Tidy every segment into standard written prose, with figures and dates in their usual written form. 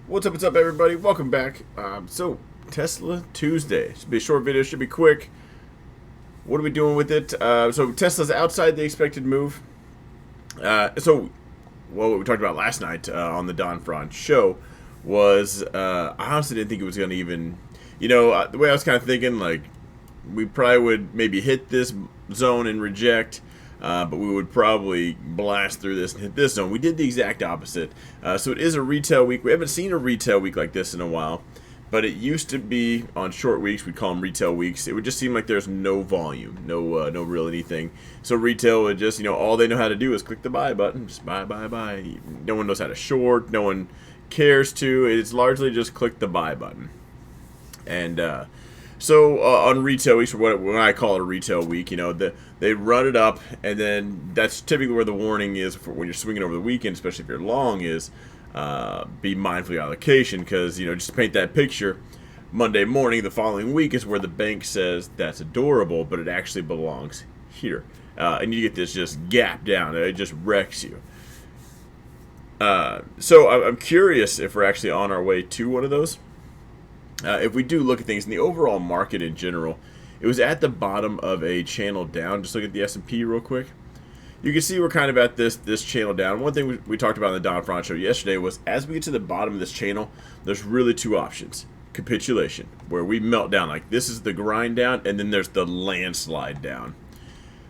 What's up, everybody? Welcome back. Tesla Tuesday. Should be a short video, should be quick. What are we doing with it? So, Tesla's outside the expected move. What we talked about last night on the Don Franz show was I honestly didn't think it was going to even, the way I was kind of thinking, like, we probably would maybe hit this zone and reject. But we would probably blast through this and hit this zone. We did the exact opposite. So it is a retail week. We haven't seen a retail week like this in a while. But it used to be on short weeks, we'd call them retail weeks. It would just seem like there's no volume, no real anything. So retail would just, all they know how to do is click the buy button. Just buy, buy, buy. No one knows how to short. No one cares to. It's largely just click the buy button. And on retail weeks, or what I call it a retail week, they run it up, and then that's typically where the warning is for when you're swinging over the weekend, especially if you're long, is be mindful of your allocation, because, just to paint that picture, Monday morning, the following week is where the bank says that's adorable, but it actually belongs here. And you get this just gap down. It just wrecks you. So I'm curious if we're actually on our way to one of those. If we do look at things in the overall market in general, it was at the bottom of a channel down. Just look at the S&P real quick. You can see we're kind of at this channel down. One thing we talked about on the Don Franz show yesterday was as we get to the bottom of this channel, there's really two options. Capitulation, where we melt down. Like this is the grind down, and then there's the landslide down.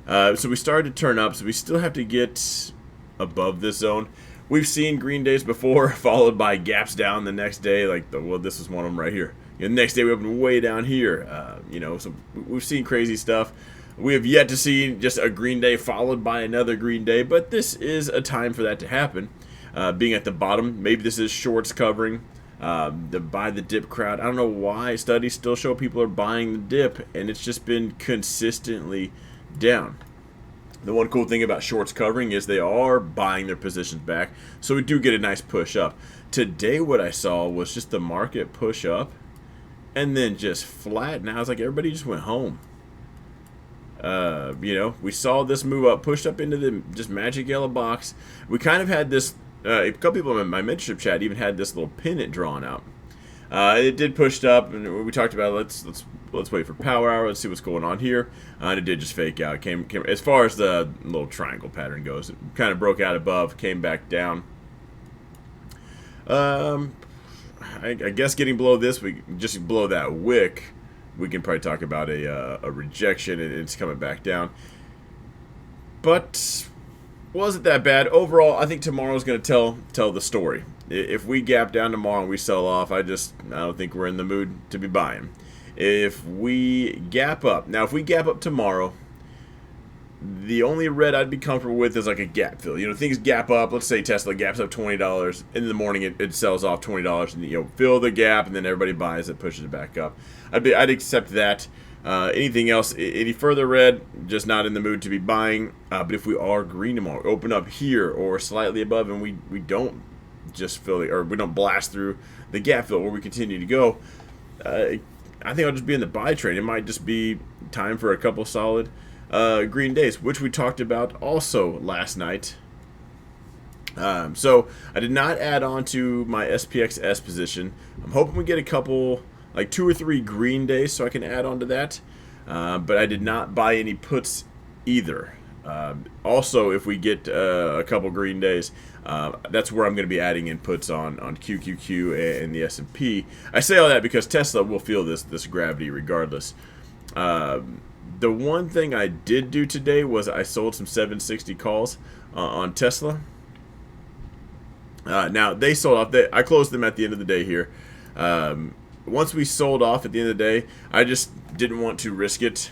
So we started to turn up, so we still have to get above this zone. We've seen green days before, followed by gaps down the next day. This is one of them right here. The next day we opened way down here. So we've seen crazy stuff. We have yet to see just a green day followed by another green day, but this is a time for that to happen. Being at the bottom, maybe this is shorts covering the buy the dip crowd. I don't know why studies still show people are buying the dip, and it's just been consistently down. The one cool thing about shorts covering is they are buying their positions back, so we do get a nice push up. Today what I saw was just the market push up and then just flat. Now it's like everybody just went home. We saw this move up, pushed up into the just magic yellow box. We kind of had this, a couple people in my mentorship chat even had this little pennant drawn out. It did push up, and we talked about let's wait for power hour. Let's see what's going on here. And it did just fake out. Came as far as the little triangle pattern goes. It kind of broke out above, came back down. I guess getting below this, we just below that wick, we can probably talk about a rejection, and it's coming back down. But wasn't that bad overall. I think tomorrow's going to tell the story. If we gap down tomorrow and we sell off, I don't think we're in the mood to be buying. If we gap up, now if we gap up tomorrow, the only red I'd be comfortable with is like a gap fill. Things gap up. Let's say Tesla gaps up $20. In the morning, it sells off $20, and fill the gap, and then everybody buys it, pushes it back up. I'd accept that. Anything else, any further red, just not in the mood to be buying. But if we are green tomorrow, open up here or slightly above, and we don't just fill or we don't blast through the gap fill where we continue to go, I think I'll just be in the buy train. It might just be time for a couple solid green days, which we talked about also last night. So I did not add on to my SPXS position. I'm hoping we get a couple, like 2 or 3 green days, so I can add on to that. But I did not buy any puts either. Also, if we get a couple green days, that's where I'm going to be adding in puts on QQQ and the S&P. I say all that because Tesla will feel this gravity regardless. The one thing I did do today was I sold some 760 calls on Tesla. Now, they sold off. I closed them at the end of the day here. Once we sold off at the end of the day, I just didn't want to risk it.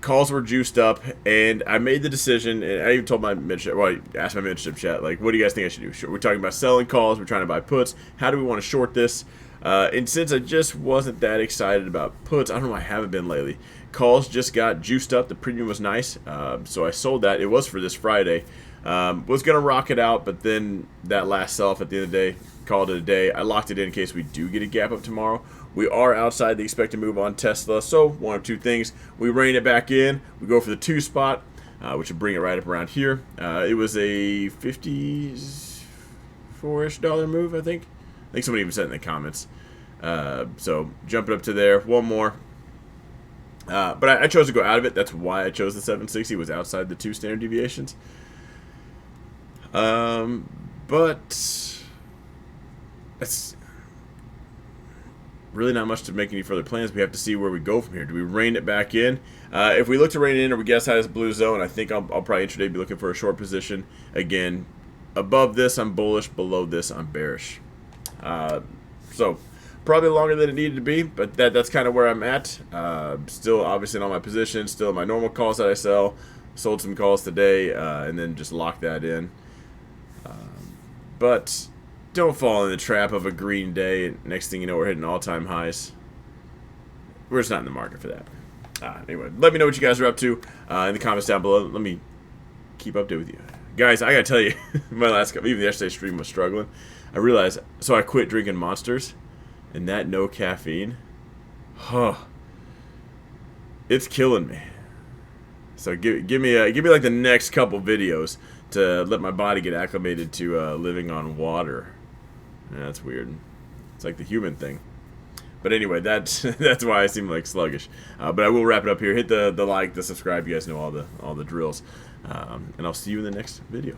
Calls were juiced up, and I made the decision, and I even told my mentorship, I asked my mentorship chat, like, what do you guys think I should do? We're talking about selling calls, we're trying to buy puts. How do we want to short this? And since I just wasn't that excited about puts, I don't know why I haven't been lately. Calls just got juiced up. The premium was nice, so I sold that. It was for this Friday. Was going to rock it out, but then that last sell-off at the end of the day, called it a day. I locked it in case we do get a gap up tomorrow. We are outside the expected move on Tesla, so one of two things. We rein it back in. We go for the 2 spot, which would bring it right up around here. It was a $54-ish move, I think. think somebody even said it in the comments. So jumping up to there, one more. But I chose to go out of it. That's why I chose the 760. Was outside the 2 standard deviations. But it's really not much to make any further plans. We have to see where we go from here. Do we rein it back in? If we look to rein it in, or we guess how this blue zone, I think I'll probably intraday be looking for a short position. Again, above this I'm bullish, below this I'm bearish. So probably longer than it needed to be, but that's kind of where I'm at. Still obviously in all my positions, still in my normal calls that I sell. Sold some calls today, and then just locked that in. But don't fall in the trap of a green day. Next thing you know, we're hitting all-time highs. We're just not in the market for that. Anyway, let me know what you guys are up to in the comments down below. Let me keep updated with you. Guys, I gotta tell you, my last couple, even yesterday's stream was struggling. I realized, so I quit drinking Monsters, and that no caffeine, it's killing me. So give me like the next couple videos to let my body get acclimated to living on water. Yeah, that's weird. It's like the human thing. But anyway, that's why I seem like sluggish. But I will wrap it up here. Hit the like, the subscribe. You guys know all the drills. And I'll see you in the next video.